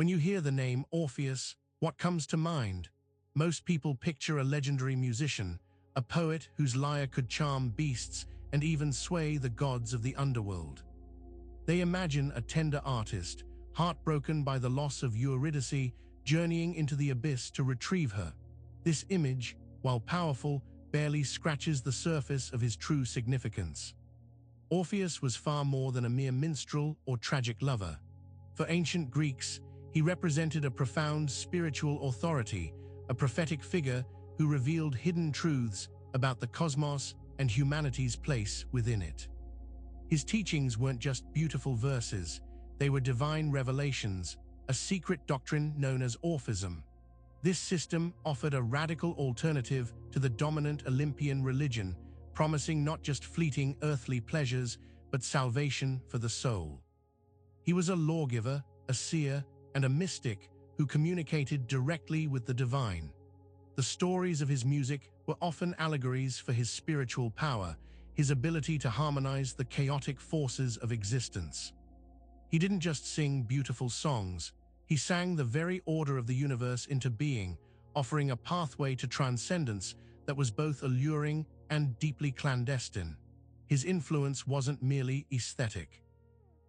When you hear the name Orpheus, what comes to mind? Most people picture a legendary musician, a poet whose lyre could charm beasts and even sway the gods of the underworld. They imagine a tender artist, heartbroken by the loss of Eurydice, journeying into the abyss to retrieve her. This image, while powerful, barely scratches the surface of his true significance. Orpheus was far more than a mere minstrel or tragic lover. For ancient Greeks, he represented a profound spiritual authority, a prophetic figure who revealed hidden truths about the cosmos and humanity's place within it. His teachings weren't just beautiful verses, they were divine revelations, a secret doctrine known as Orphism. This system offered a radical alternative to the dominant Olympian religion, promising not just fleeting earthly pleasures, but salvation for the soul. He was a lawgiver, a seer, and a mystic who communicated directly with the divine. The stories of his music were often allegories for his spiritual power, his ability to harmonize the chaotic forces of existence. He didn't just sing beautiful songs, he sang the very order of the universe into being, offering a pathway to transcendence that was both alluring and deeply clandestine. His influence wasn't merely aesthetic.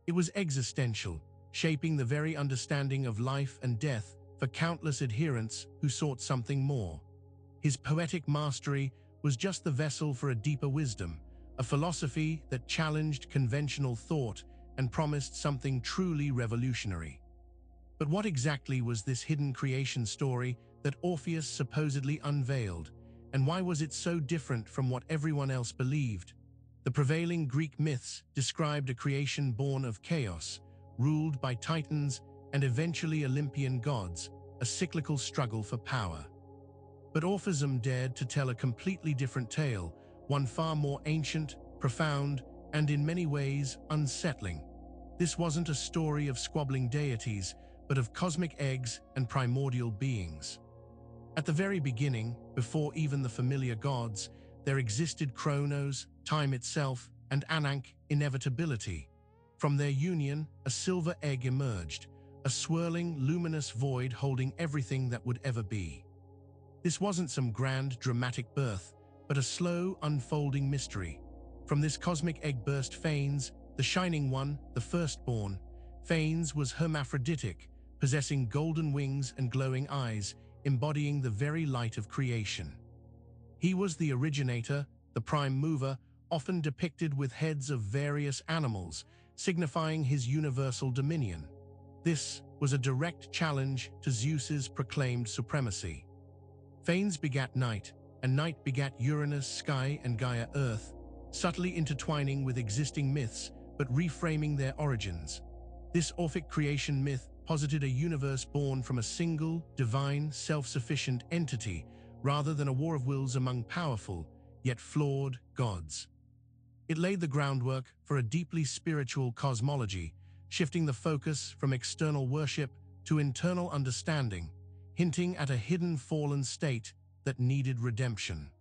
It was existential, shaping the very understanding of life and death for countless adherents who sought something more. His poetic mastery was just the vessel for a deeper wisdom, a philosophy that challenged conventional thought and promised something truly revolutionary. But what exactly was this hidden creation story that Orpheus supposedly unveiled, and why was it so different from what everyone else believed? The prevailing Greek myths described a creation born of chaos, ruled by titans and eventually Olympian gods, a cyclical struggle for power. But Orphism dared to tell a completely different tale, one far more ancient, profound, and in many ways unsettling. This wasn't a story of squabbling deities, but of cosmic eggs and primordial beings. At the very beginning, before even the familiar gods, there existed Chronos, time itself, and Ankh, inevitability. From their union, a silver egg emerged, a swirling, luminous void holding everything that would ever be. This wasn't some grand, dramatic birth, but a slow, unfolding mystery. From this cosmic egg burst Phanes, the shining one, the firstborn. Phanes was hermaphroditic, possessing golden wings and glowing eyes, embodying the very light of creation. He was the originator, the prime mover, often depicted with heads of various animals, signifying his universal dominion. This was a direct challenge to Zeus's proclaimed supremacy. Phanes begat night, and night begat Uranus, sky, and Gaia, earth, subtly intertwining with existing myths but reframing their origins. This Orphic creation myth posited a universe born from a single, divine, self-sufficient entity rather than a war of wills among powerful, yet flawed, gods. It laid the groundwork for a deeply spiritual cosmology, shifting the focus from external worship to internal understanding, hinting at a hidden fallen state that needed redemption.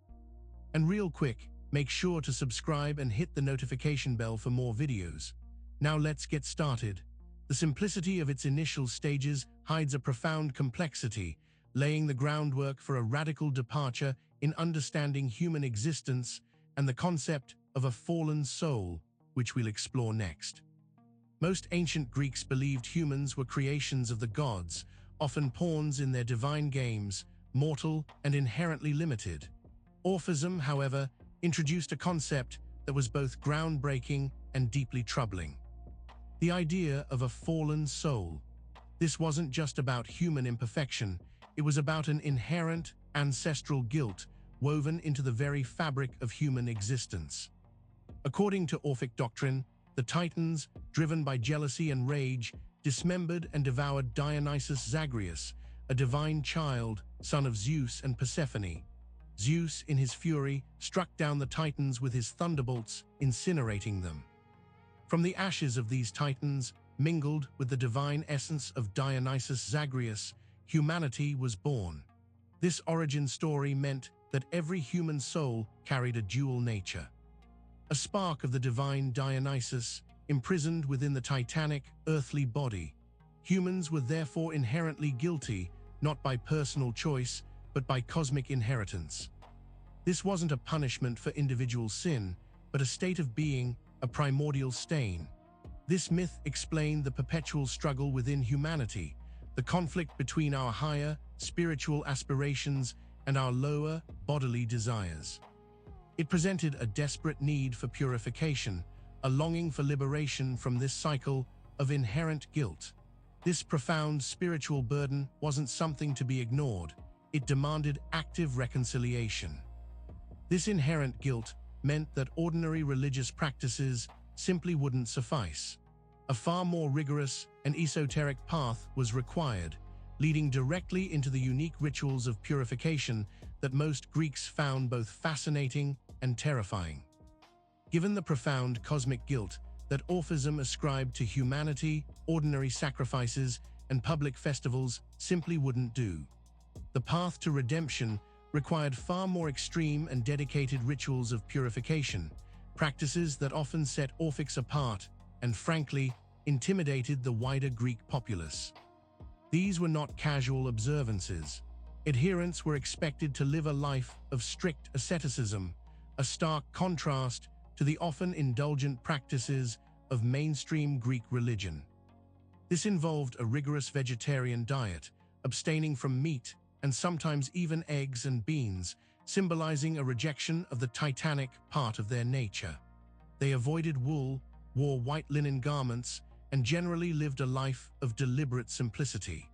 And real quick, make sure to subscribe and hit the notification bell for more videos. Now let's get started. The simplicity of its initial stages hides a profound complexity, laying the groundwork for a radical departure in understanding human existence and the concept of a fallen soul, which we'll explore next. Most ancient Greeks believed humans were creations of the gods, often pawns in their divine games, mortal and inherently limited. Orphism, however, introduced a concept that was both groundbreaking and deeply troubling. The idea of a fallen soul. This wasn't just about human imperfection, it was about an inherent, ancestral guilt woven into the very fabric of human existence. According to Orphic doctrine, the Titans, driven by jealousy and rage, dismembered and devoured Dionysus Zagreus, a divine child, son of Zeus and Persephone. Zeus, in his fury, struck down the Titans with his thunderbolts, incinerating them. From the ashes of these Titans, mingled with the divine essence of Dionysus Zagreus, humanity was born. This origin story meant that every human soul carried a dual nature. A spark of the divine Dionysus, imprisoned within the titanic, earthly body. Humans were therefore inherently guilty, not by personal choice, but by cosmic inheritance. This wasn't a punishment for individual sin, but a state of being, a primordial stain. This myth explained the perpetual struggle within humanity, the conflict between our higher, spiritual aspirations and our lower, bodily desires. It presented a desperate need for purification, a longing for liberation from this cycle of inherent guilt. This profound spiritual burden wasn't something to be ignored. It demanded active reconciliation. This inherent guilt meant that ordinary religious practices simply wouldn't suffice. A far more rigorous and esoteric path was required, leading directly into the unique rituals of purification that most Greeks found both fascinating and terrifying. Given the profound cosmic guilt that Orphism ascribed to humanity, ordinary sacrifices and public festivals simply wouldn't do. The path to redemption required far more extreme and dedicated rituals of purification, practices that often set Orphics apart and, frankly, intimidated the wider Greek populace. These were not casual observances. Adherents were expected to live a life of strict asceticism, a stark contrast to the often indulgent practices of mainstream Greek religion. This involved a rigorous vegetarian diet, abstaining from meat and sometimes even eggs and beans, symbolizing a rejection of the titanic part of their nature. They avoided wool, wore white linen garments, and generally lived a life of deliberate simplicity.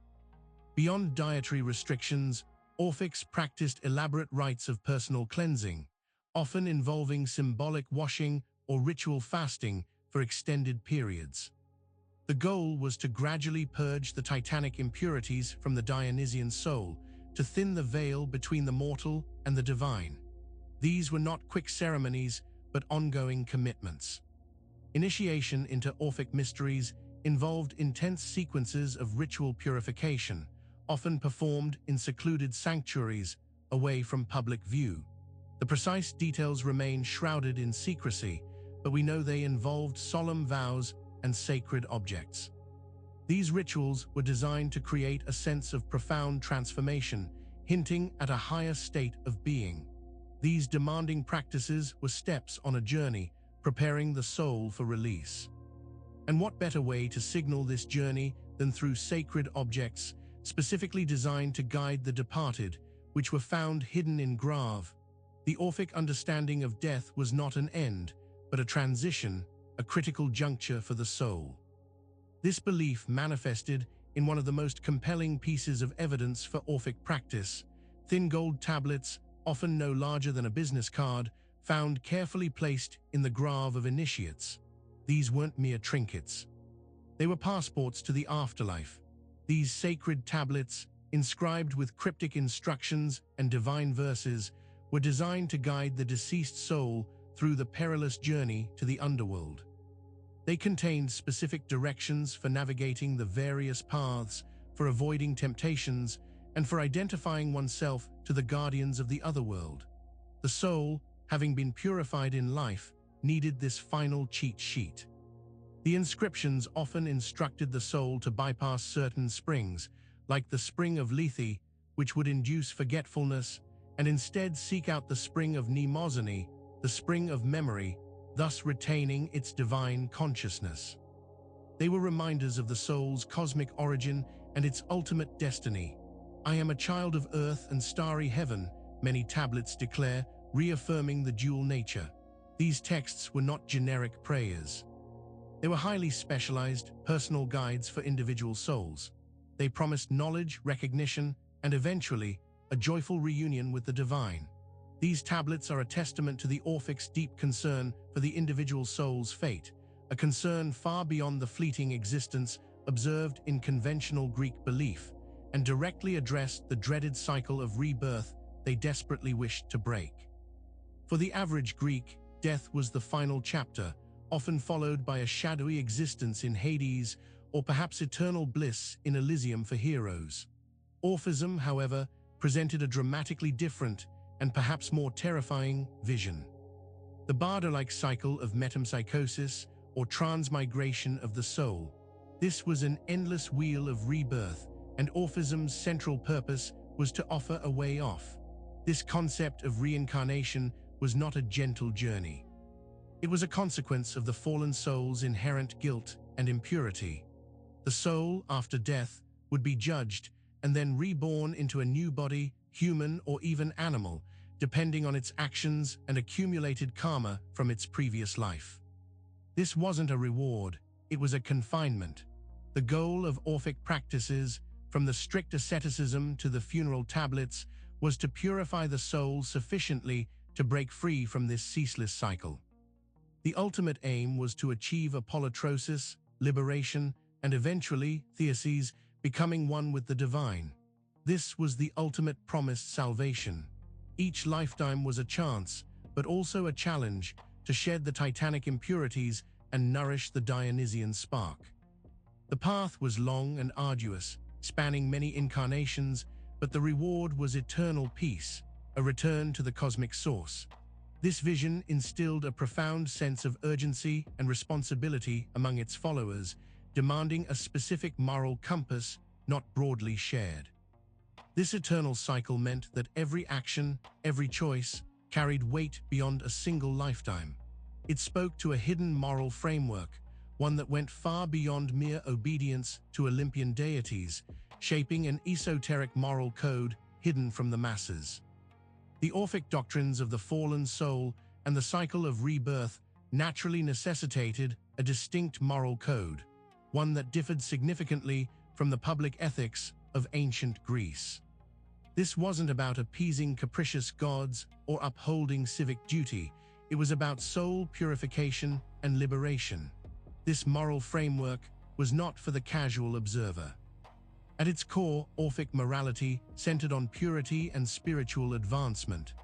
Beyond dietary restrictions, Orphics practiced elaborate rites of personal cleansing, often involving symbolic washing or ritual fasting for extended periods. The goal was to gradually purge the titanic impurities from the Dionysian soul, to thin the veil between the mortal and the divine. These were not quick ceremonies, but ongoing commitments. Initiation into Orphic mysteries involved intense sequences of ritual purification, often performed in secluded sanctuaries away from public view. The precise details remain shrouded in secrecy, but we know they involved solemn vows and sacred objects. These rituals were designed to create a sense of profound transformation, hinting at a higher state of being. These demanding practices were steps on a journey, preparing the soul for release. And what better way to signal this journey than through sacred objects, specifically designed to guide the departed, which were found hidden in grave. The Orphic understanding of death was not an end, but a transition, a critical juncture for the soul. This belief manifested in one of the most compelling pieces of evidence for Orphic practice: thin gold tablets, often no larger than a business card, found carefully placed in the grave of initiates. These weren't mere trinkets. They were passports to the afterlife. These sacred tablets, inscribed with cryptic instructions and divine verses, were designed to guide the deceased soul through the perilous journey to the underworld. They contained specific directions for navigating the various paths, for avoiding temptations, and for identifying oneself to the guardians of the otherworld. The soul, having been purified in life, needed this final cheat sheet. The inscriptions often instructed the soul to bypass certain springs, like the spring of Lethe, which would induce forgetfulness, and instead seek out the spring of mnemosyne, the spring of memory, thus retaining its divine consciousness. They were reminders of the soul's cosmic origin and its ultimate destiny. "I am a child of earth and starry heaven," many tablets declare, reaffirming the dual nature. These texts were not generic prayers. They were highly specialized, personal guides for individual souls. They promised knowledge, recognition, and eventually, a joyful reunion with the divine. These tablets are a testament to the Orphic's deep concern for the individual soul's fate, a concern far beyond the fleeting existence observed in conventional Greek belief, and directly addressed the dreaded cycle of rebirth they desperately wished to break. For the average Greek, death was the final chapter, often followed by a shadowy existence in Hades or perhaps eternal bliss in Elysium for heroes. Orphism, however, presented a dramatically different and perhaps more terrifying vision. The Bardo-like cycle of metempsychosis, or transmigration of the soul. This was an endless wheel of rebirth, and Orphism's central purpose was to offer a way off. This concept of reincarnation was not a gentle journey. It was a consequence of the fallen soul's inherent guilt and impurity. The soul, after death, would be judged and then reborn into a new body, human or even animal, depending on its actions and accumulated karma from its previous life. This wasn't a reward, it was a confinement. The goal of Orphic practices, from the strict asceticism to the funeral tablets, was to purify the soul sufficiently to break free from this ceaseless cycle. The ultimate aim was to achieve apolutrosis, liberation, and eventually, theoses, becoming one with the divine. This was the ultimate promised salvation. Each lifetime was a chance, but also a challenge, to shed the titanic impurities and nourish the Dionysian spark. The path was long and arduous, spanning many incarnations, but the reward was eternal peace, a return to the cosmic source. This vision instilled a profound sense of urgency and responsibility among its followers, demanding a specific moral compass not broadly shared. This eternal cycle meant that every action, every choice, carried weight beyond a single lifetime. It spoke to a hidden moral framework, one that went far beyond mere obedience to Olympian deities, shaping an esoteric moral code hidden from the masses. The Orphic doctrines of the fallen soul and the cycle of rebirth naturally necessitated a distinct moral code, one that differed significantly from the public ethics of ancient Greece. This wasn't about appeasing capricious gods or upholding civic duty. It was about soul purification and liberation. This moral framework was not for the casual observer. At its core, Orphic morality centered on purity and spiritual advancement.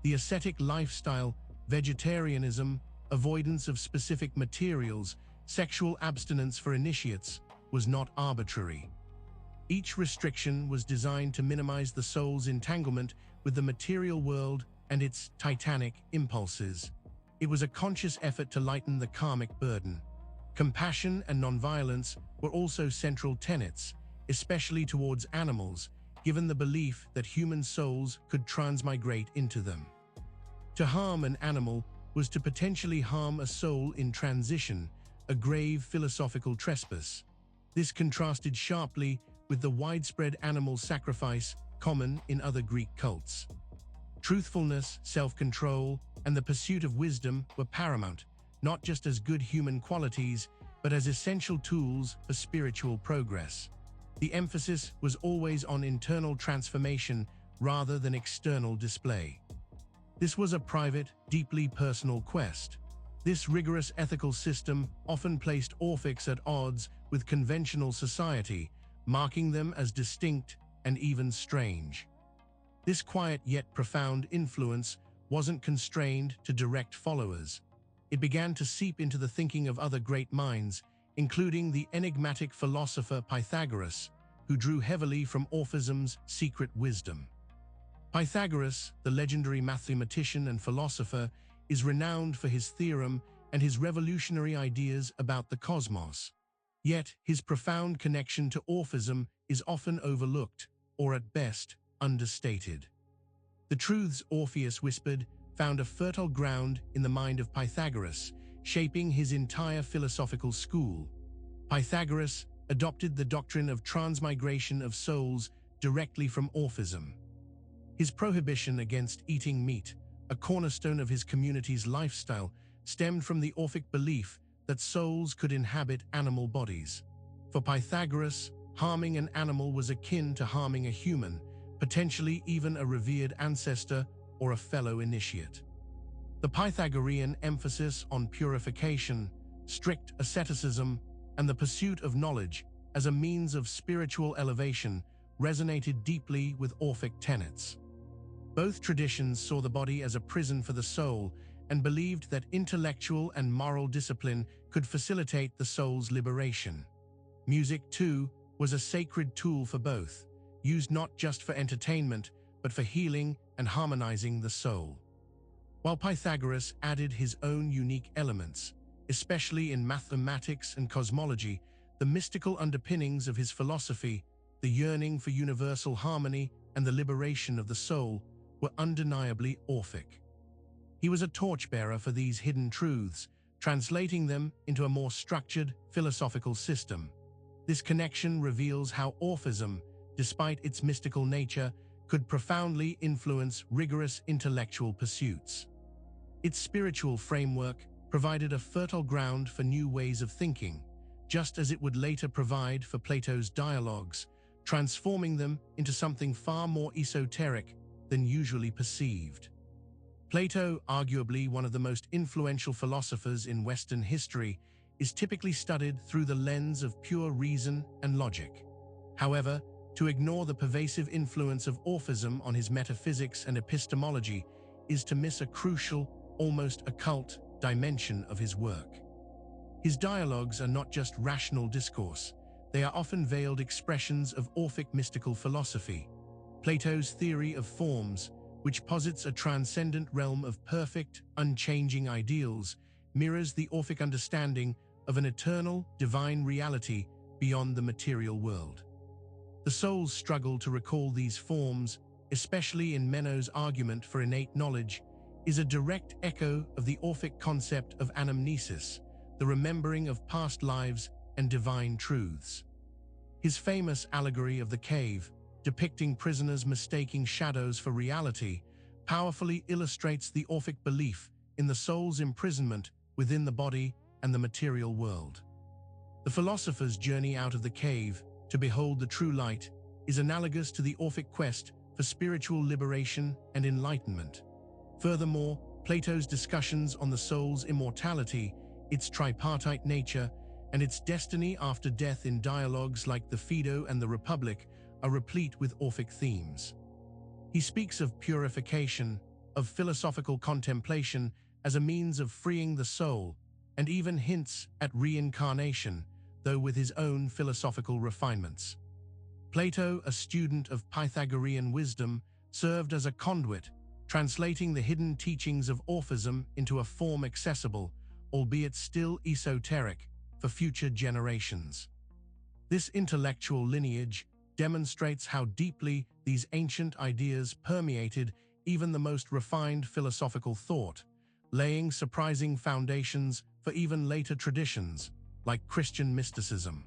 The ascetic lifestyle, vegetarianism, avoidance of specific materials, sexual abstinence for initiates, was not arbitrary. Each restriction was designed to minimize the soul's entanglement with the material world and its titanic impulses. It was a conscious effort to lighten the karmic burden. Compassion and nonviolence were also central tenets, especially towards animals, given the belief that human souls could transmigrate into them. To harm an animal was to potentially harm a soul in transition, a grave philosophical trespass. This contrasted sharply with the widespread animal sacrifice common in other Greek cults. Truthfulness, self-control, and the pursuit of wisdom were paramount, not just as good human qualities, but as essential tools for spiritual progress. The emphasis was always on internal transformation rather than external display. This was a private, deeply personal quest. This rigorous ethical system often placed Orphics at odds with conventional society, marking them as distinct and even strange. This quiet yet profound influence wasn't constrained to direct followers. It began to seep into the thinking of other great minds, including the enigmatic philosopher Pythagoras, who drew heavily from Orphism's secret wisdom. Pythagoras, the legendary mathematician and philosopher, is renowned for his theorem and his revolutionary ideas about the cosmos. Yet, his profound connection to Orphism is often overlooked, or at best, understated. The truths Orpheus whispered found a fertile ground in the mind of Pythagoras, shaping his entire philosophical school. Pythagoras adopted the doctrine of transmigration of souls directly from Orphism. His prohibition against eating meat, a cornerstone of his community's lifestyle, stemmed from the Orphic belief that souls could inhabit animal bodies. For Pythagoras, harming an animal was akin to harming a human, potentially even a revered ancestor or a fellow initiate. The Pythagorean emphasis on purification, strict asceticism, and the pursuit of knowledge as a means of spiritual elevation resonated deeply with Orphic tenets. Both traditions saw the body as a prison for the soul and believed that intellectual and moral discipline could facilitate the soul's liberation. Music, too, was a sacred tool for both, used not just for entertainment, but for healing and harmonizing the soul. While Pythagoras added his own unique elements, especially in mathematics and cosmology, The mystical underpinnings of his philosophy, the yearning for universal harmony and the liberation of the soul, were undeniably Orphic. He was a torchbearer for these hidden truths, translating them into a more structured philosophical system. This connection reveals how Orphism, despite its mystical nature, could profoundly influence rigorous intellectual pursuits. Its spiritual framework provided a fertile ground for new ways of thinking, just as it would later provide for Plato's dialogues, transforming them into something far more esoteric than usually perceived. Plato, arguably one of the most influential philosophers in Western history, is typically studied through the lens of pure reason and logic. However, to ignore the pervasive influence of Orphism on his metaphysics and epistemology is to miss a crucial, almost occult, dimension of his work. His dialogues are not just rational discourse, they are often veiled expressions of Orphic mystical philosophy. Plato's theory of forms, which posits a transcendent realm of perfect, unchanging ideals, mirrors the Orphic understanding of an eternal, divine reality beyond the material world. The soul's struggle to recall these forms, especially in Meno's argument for innate knowledge, is a direct echo of the Orphic concept of anamnesis, the remembering of past lives and divine truths. His famous allegory of the cave, depicting prisoners mistaking shadows for reality, powerfully illustrates the Orphic belief in the soul's imprisonment within the body and the material world. The philosopher's journey out of the cave to behold the true light is analogous to the Orphic quest for spiritual liberation and enlightenment. Furthermore, Plato's discussions on the soul's immortality, its tripartite nature, and its destiny after death in dialogues like the Phaedo and the Republic are replete with Orphic themes. He speaks of purification, of philosophical contemplation as a means of freeing the soul, and even hints at reincarnation, though with his own philosophical refinements. Plato, a student of Pythagorean wisdom, served as a conduit, translating the hidden teachings of Orphism into a form accessible, albeit still esoteric, for future generations. This intellectual lineage demonstrates how deeply these ancient ideas permeated even the most refined philosophical thought, laying surprising foundations for even later traditions, like Christian mysticism.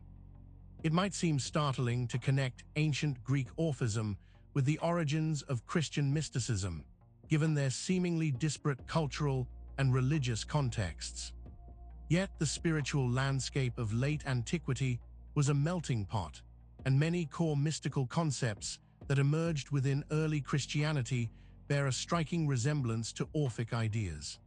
It might seem startling to connect ancient Greek Orphism with the origins of Christian mysticism, given their seemingly disparate cultural and religious contexts. Yet the spiritual landscape of late antiquity was a melting pot, and many core mystical concepts that emerged within early Christianity bear a striking resemblance to Orphic ideas.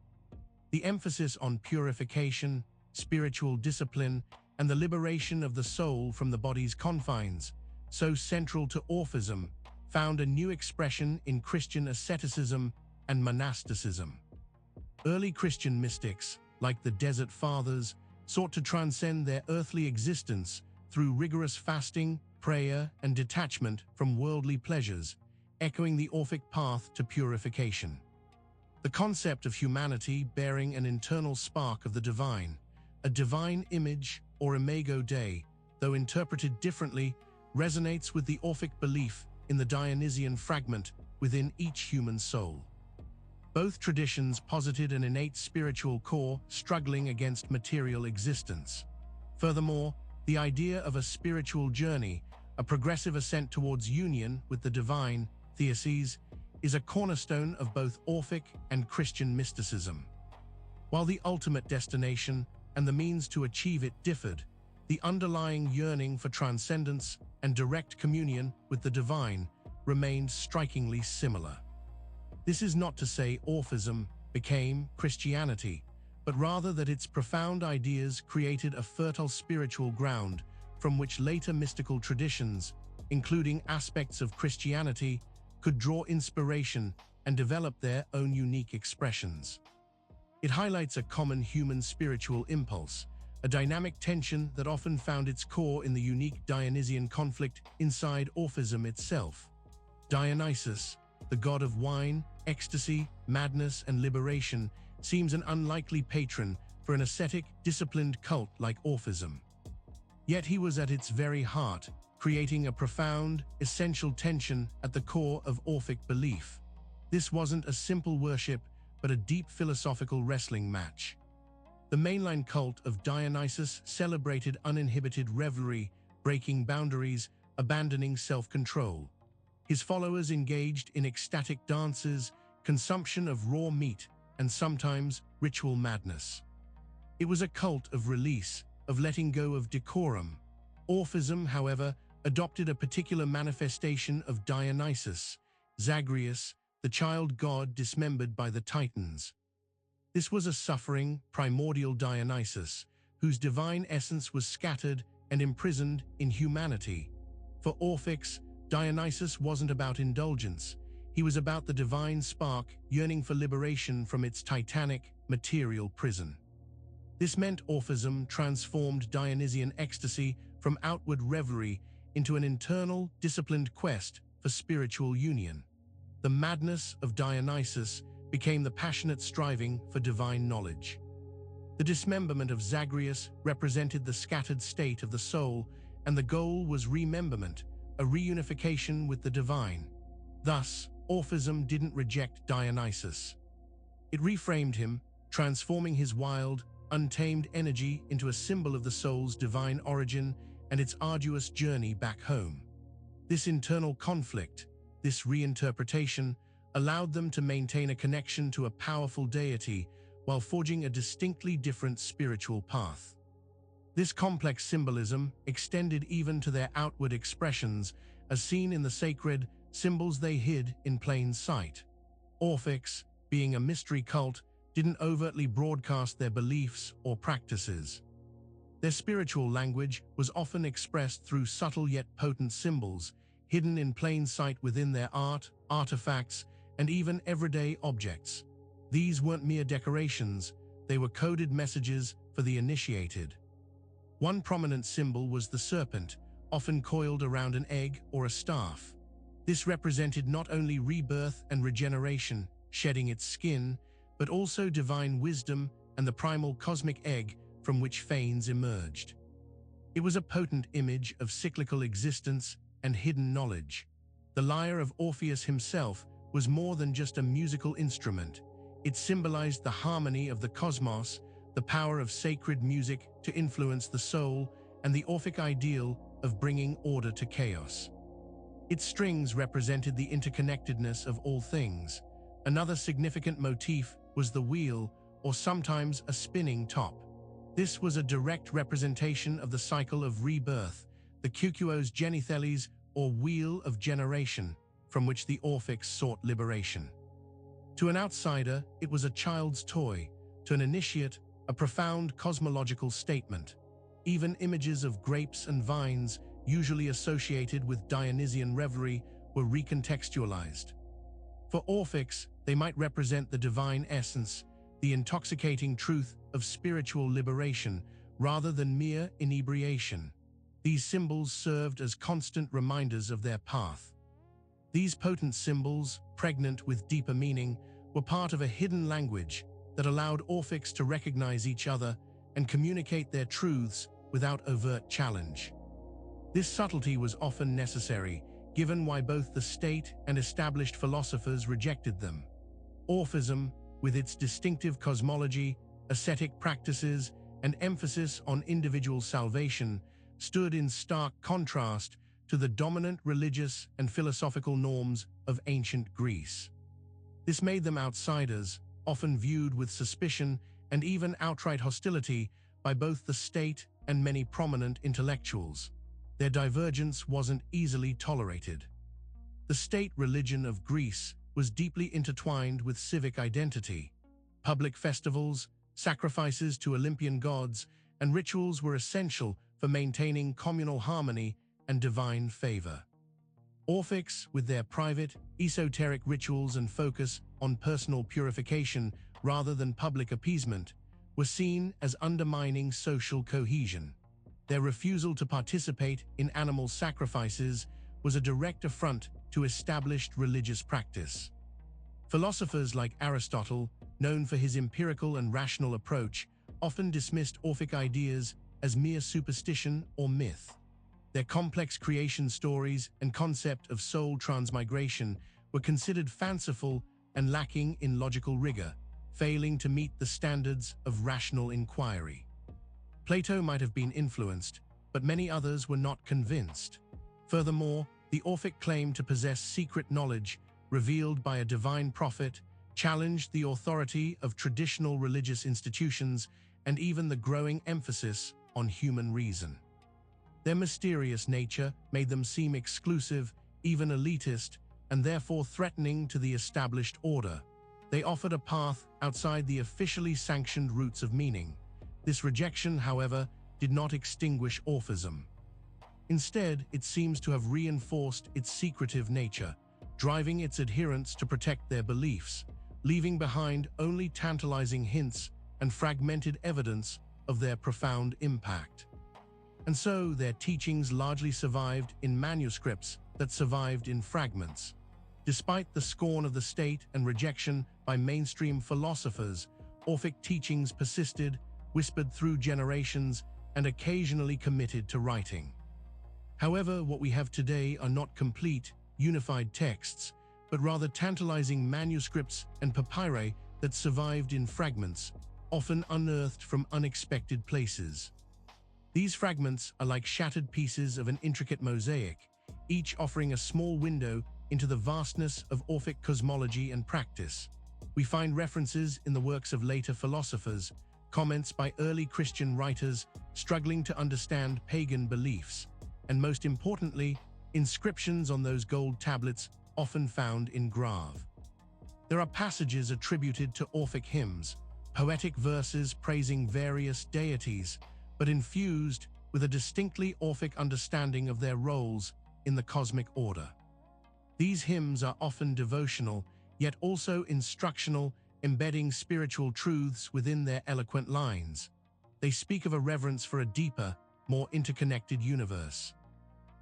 The emphasis on purification, spiritual discipline, and the liberation of the soul from the body's confines, so central to Orphism, found a new expression in Christian asceticism and monasticism. Early Christian mystics, like the Desert Fathers, sought to transcend their earthly existence through rigorous fasting, prayer, and detachment from worldly pleasures, echoing the Orphic path to purification. The concept of humanity bearing an internal spark of the divine, a divine image or imago Dei, though interpreted differently, resonates with the Orphic belief in the Dionysian fragment within each human soul. Both traditions posited an innate spiritual core struggling against material existence. Furthermore, the idea of a spiritual journey, a progressive ascent towards union with the divine, theoses, is a cornerstone of both Orphic and Christian mysticism. While the ultimate destination and the means to achieve it differed, the underlying yearning for transcendence and direct communion with the divine remained strikingly similar. This is not to say Orphism became Christianity, but rather that its profound ideas created a fertile spiritual ground from which later mystical traditions, including aspects of Christianity, could draw inspiration and develop their own unique expressions. It highlights a common human spiritual impulse, a dynamic tension that often found its core in the unique Dionysian conflict inside Orphism itself. Dionysus, the god of wine, ecstasy, madness, and liberation, seems an unlikely patron for an ascetic, disciplined cult like Orphism. Yet he was at its very heart, creating a profound, essential tension at the core of Orphic belief. This wasn't a simple worship, but a deep philosophical wrestling match. The mainline cult of Dionysus celebrated uninhibited revelry, breaking boundaries, abandoning self-control. His followers engaged in ecstatic dances, consumption of raw meat, and sometimes ritual madness. It was a cult of release, of letting go of decorum. Orphism, however, adopted a particular manifestation of Dionysus, Zagreus, the child god dismembered by the Titans. This was a suffering, primordial Dionysus, whose divine essence was scattered and imprisoned in humanity. For Orphics, Dionysus wasn't about indulgence. He was about the divine spark yearning for liberation from its titanic, material prison. This meant Orphism transformed Dionysian ecstasy from outward revelry into an internal, disciplined quest for spiritual union. The madness of Dionysus became the passionate striving for divine knowledge. The dismemberment of Zagreus represented the scattered state of the soul, and the goal was rememberment, a reunification with the divine. Thus, Orphism didn't reject Dionysus. It reframed him, transforming his wild, untamed energy into a symbol of the soul's divine origin and its arduous journey back home. This internal conflict, this reinterpretation, allowed them to maintain a connection to a powerful deity while forging a distinctly different spiritual path. This complex symbolism extended even to their outward expressions, as seen in the sacred symbols they hid in plain sight. Orphics, being a mystery cult, didn't overtly broadcast their beliefs or practices. Their spiritual language was often expressed through subtle yet potent symbols, hidden in plain sight within their art, artifacts, and even everyday objects. These weren't mere decorations, they were coded messages for the initiated. One prominent symbol was the serpent, often coiled around an egg or a staff. This represented not only rebirth and regeneration, shedding its skin, but also divine wisdom and the primal cosmic egg from which Phanes emerged. It was a potent image of cyclical existence and hidden knowledge. The lyre of Orpheus himself was more than just a musical instrument. It symbolized the harmony of the cosmos, the power of sacred music to influence the soul, and the Orphic ideal of bringing order to chaos. Its strings represented the interconnectedness of all things. Another significant motif was the wheel, or sometimes a spinning top. This was a direct representation of the cycle of rebirth, the Kykuos Genithales, or wheel of generation, from which the Orphics sought liberation. To an outsider, it was a child's toy. To an initiate, a profound cosmological statement. Even images of grapes and vines, usually associated with Dionysian revelry, were recontextualized. For Orphics, they might represent the divine essence, the intoxicating truth of spiritual liberation, rather than mere inebriation. These symbols served as constant reminders of their path. These potent symbols, pregnant with deeper meaning, were part of a hidden language that allowed Orphics to recognize each other and communicate their truths without overt challenge. This subtlety was often necessary, given why both the state and established philosophers rejected them. Orphism, with its distinctive cosmology, ascetic practices, and emphasis on individual salvation, stood in stark contrast to the dominant religious and philosophical norms of ancient Greece. This made them outsiders, often viewed with suspicion and even outright hostility by both the state and many prominent intellectuals. Their divergence wasn't easily tolerated. The state religion of Greece was deeply intertwined with civic identity. Public festivals, sacrifices to Olympian gods, and rituals were essential for maintaining communal harmony and divine favor. Orphics, with their private, esoteric rituals and focus on personal purification rather than public appeasement, were seen as undermining social cohesion. Their refusal to participate in animal sacrifices was a direct affront to established religious practice. Philosophers like Aristotle, known for his empirical and rational approach, often dismissed Orphic ideas as mere superstition or myth. Their complex creation stories and concept of soul transmigration were considered fanciful and lacking in logical rigor, failing to meet the standards of rational inquiry. Plato might have been influenced, but many others were not convinced. Furthermore, the Orphic claim to possess secret knowledge revealed by a divine prophet challenged the authority of traditional religious institutions and even the growing emphasis on human reason. Their mysterious nature made them seem exclusive, even elitist, and therefore threatening to the established order. They offered a path outside the officially sanctioned routes of meaning. This rejection, however, did not extinguish Orphism. Instead, it seems to have reinforced its secretive nature, driving its adherents to protect their beliefs, leaving behind only tantalizing hints and fragmented evidence of their profound impact. And so their teachings largely survived in manuscripts that survived in fragments. Despite the scorn of the state and rejection by mainstream philosophers, Orphic teachings persisted, whispered through generations, and occasionally committed to writing. However, what we have today are not complete, unified texts, but rather tantalizing manuscripts and papyri that survived in fragments, often unearthed from unexpected places. These fragments are like shattered pieces of an intricate mosaic, each offering a small window into the vastness of Orphic cosmology and practice. We find references in the works of later philosophers, comments by early Christian writers struggling to understand pagan beliefs, and most importantly, inscriptions on those gold tablets often found in Grave. There are passages attributed to Orphic hymns, poetic verses praising various deities, but infused with a distinctly Orphic understanding of their roles in the cosmic order. These hymns are often devotional, yet also instructional, embedding spiritual truths within their eloquent lines. They speak of a reverence for a deeper, more interconnected universe.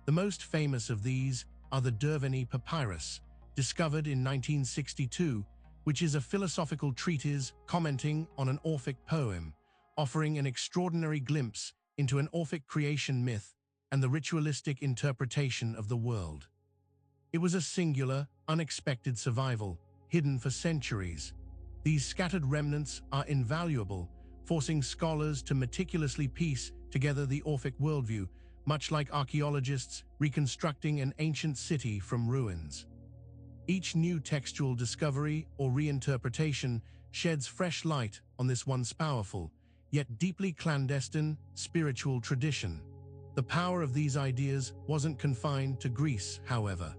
The most famous of these are the Derveni Papyrus, discovered in 1962, which is a philosophical treatise commenting on an Orphic poem, offering an extraordinary glimpse into an Orphic creation myth and the ritualistic interpretation of the world. It was a singular, unexpected survival, hidden for centuries. These scattered remnants are invaluable, forcing scholars to meticulously piece together the Orphic worldview, much like archaeologists reconstructing an ancient city from ruins. Each new textual discovery or reinterpretation sheds fresh light on this once powerful, yet deeply clandestine, spiritual tradition. The power of these ideas wasn't confined to Greece, however.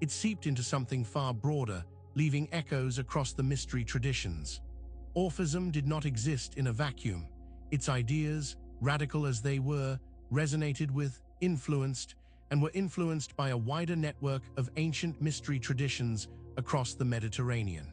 It seeped into something far broader, leaving echoes across the mystery traditions. Orphism did not exist in a vacuum. Its ideas, radical as they were, resonated with, were influenced by a wider network of ancient mystery traditions across the Mediterranean.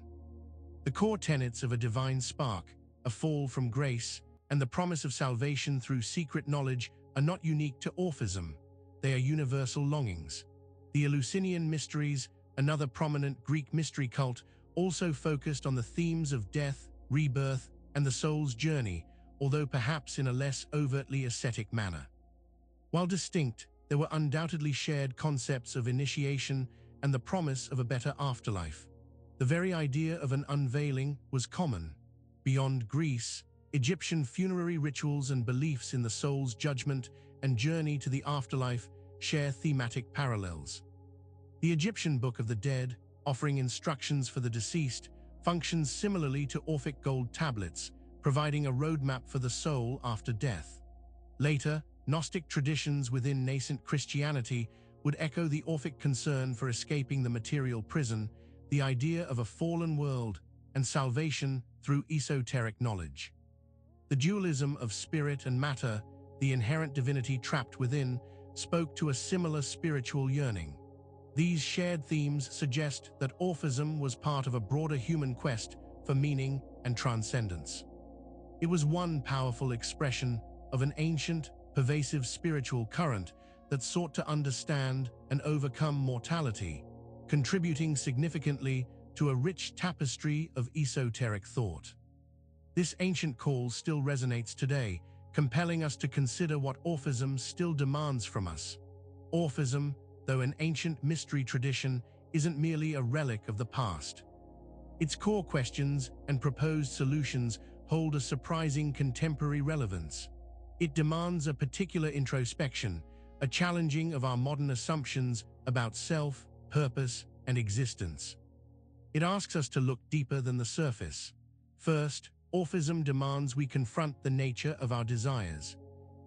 The core tenets of a divine spark, a fall from grace, and the promise of salvation through secret knowledge are not unique to Orphism. They are universal longings. The Eleusinian Mysteries, another prominent Greek mystery cult, also focused on the themes of death, rebirth, and the soul's journey, although perhaps in a less overtly ascetic manner. While distinct, there were undoubtedly shared concepts of initiation and the promise of a better afterlife. The very idea of an unveiling was common. Beyond Greece, Egyptian funerary rituals and beliefs in the soul's judgment and journey to the afterlife share thematic parallels. The Egyptian Book of the Dead, offering instructions for the deceased, functions similarly to Orphic gold tablets, providing a roadmap for the soul after death. Later, Gnostic traditions within nascent Christianity would echo the Orphic concern for escaping the material prison, the idea of a fallen world, and salvation through esoteric knowledge. The dualism of spirit and matter, the inherent divinity trapped within, spoke to a similar spiritual yearning. These shared themes suggest that Orphism was part of a broader human quest for meaning and transcendence. It was one powerful expression of an ancient, pervasive spiritual current that sought to understand and overcome mortality, contributing significantly to a rich tapestry of esoteric thought. This ancient call still resonates today, compelling us to consider what Orphism still demands from us. Orphism, though an ancient mystery tradition, isn't merely a relic of the past. Its core questions and proposed solutions hold a surprising contemporary relevance. It demands a particular introspection, a challenging of our modern assumptions about self, purpose, and existence. It asks us to look deeper than the surface. First, Orphism demands we confront the nature of our desires.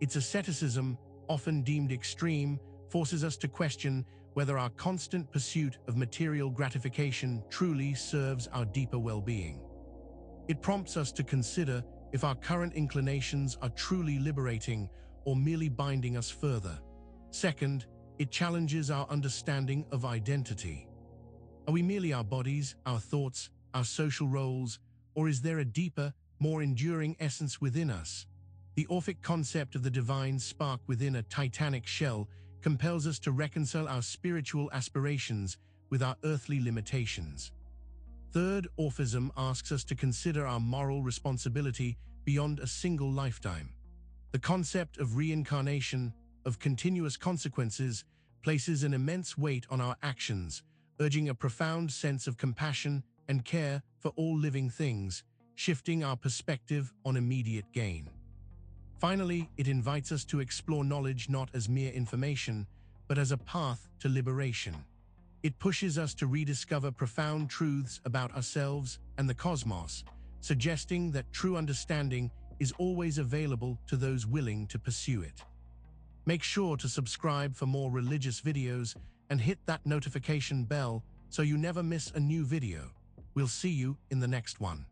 Its asceticism, often deemed extreme, forces us to question whether our constant pursuit of material gratification truly serves our deeper well-being. It prompts us to consider if our current inclinations are truly liberating or merely binding us further. Second, it challenges our understanding of identity. Are we merely our bodies, our thoughts, our social roles, or is there a deeper, more enduring essence within us? The Orphic concept of the divine spark within a titanic shell compels us to reconcile our spiritual aspirations with our earthly limitations. Third, Orphism asks us to consider our moral responsibility beyond a single lifetime. The concept of reincarnation, of continuous consequences, places an immense weight on our actions, urging a profound sense of compassion and care for all living things, shifting our perspective on immediate gain. Finally, it invites us to explore knowledge not as mere information, but as a path to liberation. It pushes us to rediscover profound truths about ourselves and the cosmos, suggesting that true understanding is always available to those willing to pursue it. Make sure to subscribe for more religious videos and hit that notification bell so you never miss a new video. We'll see you in the next one.